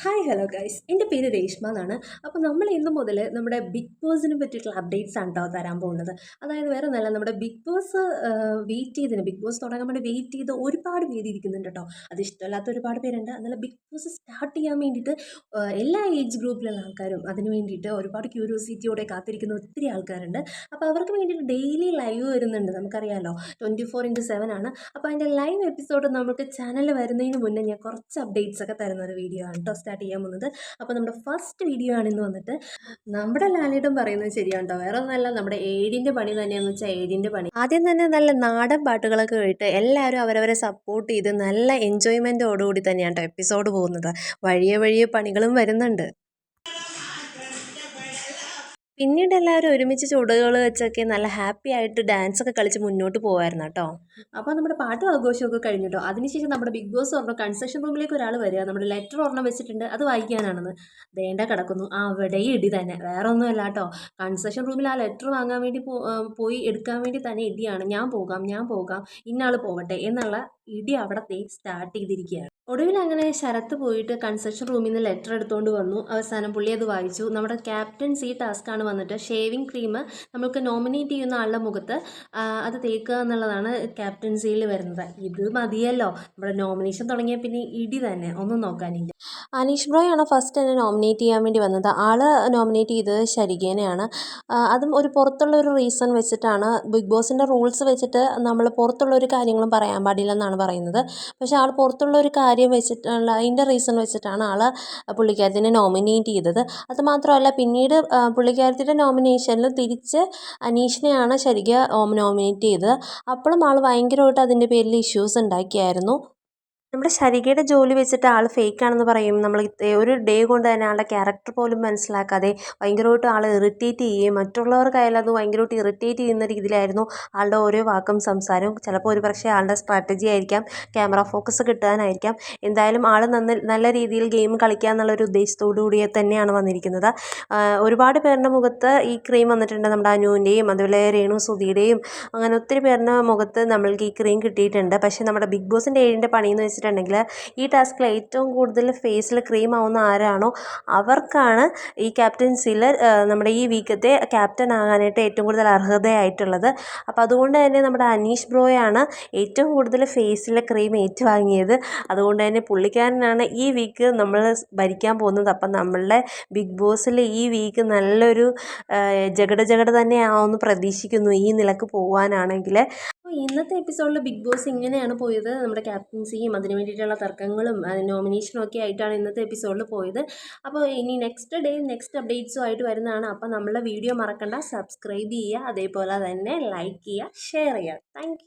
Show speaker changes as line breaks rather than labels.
Hi hello guys, എൻ്റെ പേര് രേഷ്മ എന്നാണ്. അപ്പോൾ നമ്മൾ ഇന്ന് മുതൽ നമ്മുടെ ബിഗ് ബോസിനെ പറ്റിയിട്ടുള്ള അപ്ഡേറ്റ്സ് ആണ് കേട്ടോ തരാൻ പോകുന്നത്. അതായത് വേറെ ഒന്നല്ല, നമ്മുടെ ബിഗ് ബോസ് വെയിറ്റ് ചെയ്തതിന് ബിഗ് ബോസ് തുടങ്ങാൻ വേണ്ടി വെയിറ്റ് ചെയ്ത് ഒരുപാട് പേര് ഇരിക്കുന്നുണ്ട് കേട്ടോ. അത് ഇഷ്ടമല്ലാത്ത ഒരുപാട് പേരുണ്ട്. എന്നാൽ ബിഗ് ബോസ് സ്റ്റാർട്ട് ചെയ്യാൻ വേണ്ടിയിട്ട് എല്ലാ ഏജ് ഗ്രൂപ്പിലുള്ള ആൾക്കാരും അതിന് വേണ്ടിയിട്ട് ഒരുപാട് ക്യൂരിയോസിറ്റിയോടെ കാത്തിരിക്കുന്ന ഒത്തിരി ആൾക്കാരുണ്ട്. അപ്പോൾ അവർക്ക് വേണ്ടിയിട്ട് ഡെയിലി ലൈവ് വരുന്നുണ്ട്. നമുക്കറിയാമല്ലോ, 24/7 ആണ്. അപ്പോൾ അതിൻ്റെ ലൈവ് എപ്പിസോഡ് നമുക്ക് ചാനലിൽ വരുന്നതിന് മുന്നേ ഞാൻ കുറച്ച് അപ്ഡേറ്റ്സ് ഒക്കെ തരുന്ന ഒരു വീഡിയോ ആണ് കേട്ടോ സ്റ്റാർട്ട് ചെയ്യാൻ പോകുന്നത്. അപ്പോൾ നമ്മുടെ ഫസ്റ്റ് വീഡിയോ ആണിന്ന് വന്നിട്ട് നമ്മുടെ ലാലേട്ടൻ പറയുന്നത് ശരിയാണ്ടോ, വേറെ ഒന്നല്ല, നമ്മുടെ ഏഴിൻ്റെ പണി തന്നെയാണെന്ന് വെച്ചാൽ ഏഴിൻ്റെ പണി. ആദ്യം തന്നെ നല്ല നാടൻ പാട്ടുകളൊക്കെ കേട്ട് എല്ലാവരും അവരവരെ സപ്പോർട്ട് ചെയ്ത് നല്ല എൻജോയ്മെൻറ്റോടുകൂടി തന്നെയാണ് കേട്ടോ എപ്പിസോഡ് പോകുന്നത്. വഴിയെ വഴിയെ പണികളും വരുന്നുണ്ട്. പിന്നീട് എല്ലാവരും ഒരുമിച്ച് ചുവടുകൾ വെച്ചൊക്കെ നല്ല ഹാപ്പി ആയിട്ട് ഡാൻസൊക്കെ കളിച്ച് മുന്നോട്ട് പോകുമായിരുന്നു കേട്ടോ. അപ്പോൾ നമ്മുടെ പാട്ടും ആഘോഷമൊക്കെ കഴിഞ്ഞു കേട്ടോ. അതിനുശേഷം നമ്മുടെ ബിഗ് ബോസ് പറഞ്ഞു കൺസ്ട്രക്ഷൻ റൂമിലേക്ക് ഒരാൾ വരിക, നമ്മുടെ ലെറ്റർ ഒരെണ്ണം വെച്ചിട്ടുണ്ട്, അത് വായിക്കാനാണെന്ന്. ദേണ്ട കിടക്കുന്നു അവിടെ ഇടി തന്നെ, വേറെ ഒന്നുമല്ല കേട്ടോ. കൺസ്ട്രക്ഷൻ റൂമിൽ ആ ലെറ്റർ വാങ്ങാൻ വേണ്ടി പോയി എടുക്കാൻ വേണ്ടി തന്നെ ഇടിയാണ്. ഞാൻ പോകാം, ഇന്നാൾ പോവട്ടെ എന്നുള്ള ഇടി അവിടെ സ്റ്റാർട്ട് ചെയ്തിരിക്കുകയാണ്. ഒടുവിൽ അങ്ങനെ ശരത്ത് പോയിട്ട് കൺസ്ട്രക്ഷൻ റൂമിൽ നിന്ന് ലെറ്റർ എടുത്തുകൊണ്ട് വന്നു. അവസാനം പുള്ളി അത് വായിച്ചു. നമ്മുടെ ക്യാപ്റ്റൻസി ടാസ്ക്കാണ് വന്നിട്ട് ഷേവിങ് ക്രീം നമുക്ക് നോമിനേറ്റ് ചെയ്യുന്ന ആളുടെ മുഖത്ത് അത് തേക്കുക എന്നുള്ളതാണ് ക്യാപ്റ്റൻസിയിൽ വരുന്നത്. ഇത് മതിയല്ലോ, നമ്മുടെ നോമിനേഷൻ തുടങ്ങിയ പിന്നെ ഇടി തന്നെ, ഒന്നും നോക്കാനില്ല. അനീഷ് ബ്രോയാണ് ഫസ്റ്റ് എന്നെ നോമിനേറ്റ് ചെയ്യാൻ വേണ്ടി വന്നത്. ആൾ നോമിനേറ്റ് ചെയ്തത് ശരികേനെയാണ്. അതും ഒരു പുറത്തുള്ള ഒരു റീസൺ വെച്ചിട്ടാണ്. ബിഗ് ബോസിൻ്റെ റൂൾസ് വെച്ചിട്ട് നമ്മൾ പുറത്തുള്ള ഒരു കാര്യങ്ങളും പറയാൻ പാടില്ലെന്നാണ് പറയുന്നത്. പക്ഷേ ആൾ പുറത്തുള്ള ഒരു കാര്യം വെച്ചിട്ടുള്ള അതിൻ്റെ റീസൺ വെച്ചിട്ടാണ് പുള്ളിക്കാരത്തിനെ നോമിനേറ്റ് ചെയ്തത്. അതുമാത്രമല്ല, പിന്നീട് പുള്ളിക്കാരത്തിൻ്റെ നോമിനേഷനിൽ തിരിച്ച് അനീഷിനെയാണ് ശരിക നോമിനേറ്റ് ചെയ്തത്. അപ്പോഴും ആൾ ഭയങ്കരമായിട്ട് അതിൻ്റെ പേരിൽ ഇഷ്യൂസ് ഉണ്ടാക്കിയായിരുന്നു. നമ്മുടെ ശരികയുടെ ജോലി വെച്ചിട്ട് ആൾ ഫേക്കാണെന്ന് പറയും. നമ്മൾ ഒരു ഡേ കൊണ്ട് തന്നെ ആളുടെ ക്യാരക്ടർ പോലും മനസ്സിലാക്കാതെ ഭയങ്കരമായിട്ട് ആൾ ഇറിറ്റേറ്റ് ചെയ്യുകയും മറ്റുള്ളവർക്കായാലും അത് ഭയങ്കരമായിട്ട് ഇറിറ്റേറ്റ് ചെയ്യുന്ന രീതിയിലായിരുന്നു ആളുടെ ഓരോ വാക്കും സംസാരവും. ചിലപ്പോൾ ഒരു പക്ഷേ ആളുടെ സ്ട്രാറ്റജി ആയിരിക്കാം, ക്യാമറ ഫോക്കസ് കിട്ടാനായിരിക്കാം. എന്തായാലും ആൾ നല്ല രീതിയിൽ ഗെയിം കളിക്കുക എന്നുള്ളൊരു ഉദ്ദേശത്തോടു കൂടി തന്നെയാണ് വന്നിരിക്കുന്നത്. ഒരുപാട് പേരുടെ മുഖത്ത് ഈ ക്രീം വന്നിട്ടുണ്ട്. നമ്മുടെ അനുവിൻ്റെയും അതുപോലെ രേണു സുധിയുടെയും അങ്ങനെ ഒത്തിരി പേരുടെ മുഖത്ത് നമ്മൾക്ക് ഈ ക്രീം കിട്ടിയിട്ടുണ്ട്. പക്ഷേ നമ്മുടെ ബിഗ് ബോസിൻ്റെ ഏഴിൻ്റെ പണിയെന്ന് വെച്ചിട്ടുണ്ടെങ്കിൽ ഈ ടാസ്കിൽ ഏറ്റവും കൂടുതൽ ഫേസിൽ ക്രീം ആവുന്ന ആരാണോ അവർക്കാണ് ഈ ക്യാപ്റ്റൻസിയിൽ നമ്മുടെ ഈ വീക്കത്തെ ക്യാപ്റ്റൻ ആകാനായിട്ട് ഏറ്റവും കൂടുതൽ അർഹതയായിട്ടുള്ളത്. അപ്പോൾ അതുകൊണ്ട് തന്നെ നമ്മുടെ അനീഷ് ബ്രോയാണ് ഏറ്റവും കൂടുതൽ ഫേസിൽ ക്രീം ഏറ്റുവാങ്ങിയത്. അതുകൊണ്ട് തന്നെ പുള്ളിക്കാരനാണ് ഈ വീക്ക് നമ്മൾ ഭരിക്കാൻ പോകുന്നത്. അപ്പം നമ്മളുടെ ബിഗ് ബോസിൽ ഈ വീക്ക് നല്ലൊരു ജഗട തന്നെയാവുമെന്ന് പ്രതീക്ഷിക്കുന്നു ഈ നിലക്ക് പോകാനാണെങ്കിൽ. അപ്പോൾ ഇന്നത്തെ എപ്പിസോഡിൽ ബിഗ് ബോസ് ഇങ്ങനെയാണ് പോയത്. നമ്മുടെ ക്യാപ്റ്റൻസിയും അതിന് വേണ്ടിയിട്ടുള്ള തർക്കങ്ങളും നോമിനേഷനും ഒക്കെ ആയിട്ടാണ് ഇന്നത്തെ എപ്പിസോഡിൽ പോയത്. അപ്പോൾ ഇനി നെക്സ്റ്റ് ഡേ നെക്സ്റ്റ് അപ്ഡേറ്റ്സും ആയിട്ട് വരുന്നതാണ്. അപ്പോൾ നമ്മളുടെ വീഡിയോ മറക്കണ്ട, സബ്സ്ക്രൈബ് ചെയ്യുക, അതേപോലെ തന്നെ ലൈക്ക് ചെയ്യുക, ഷെയർ ചെയ്യുക. താങ്ക്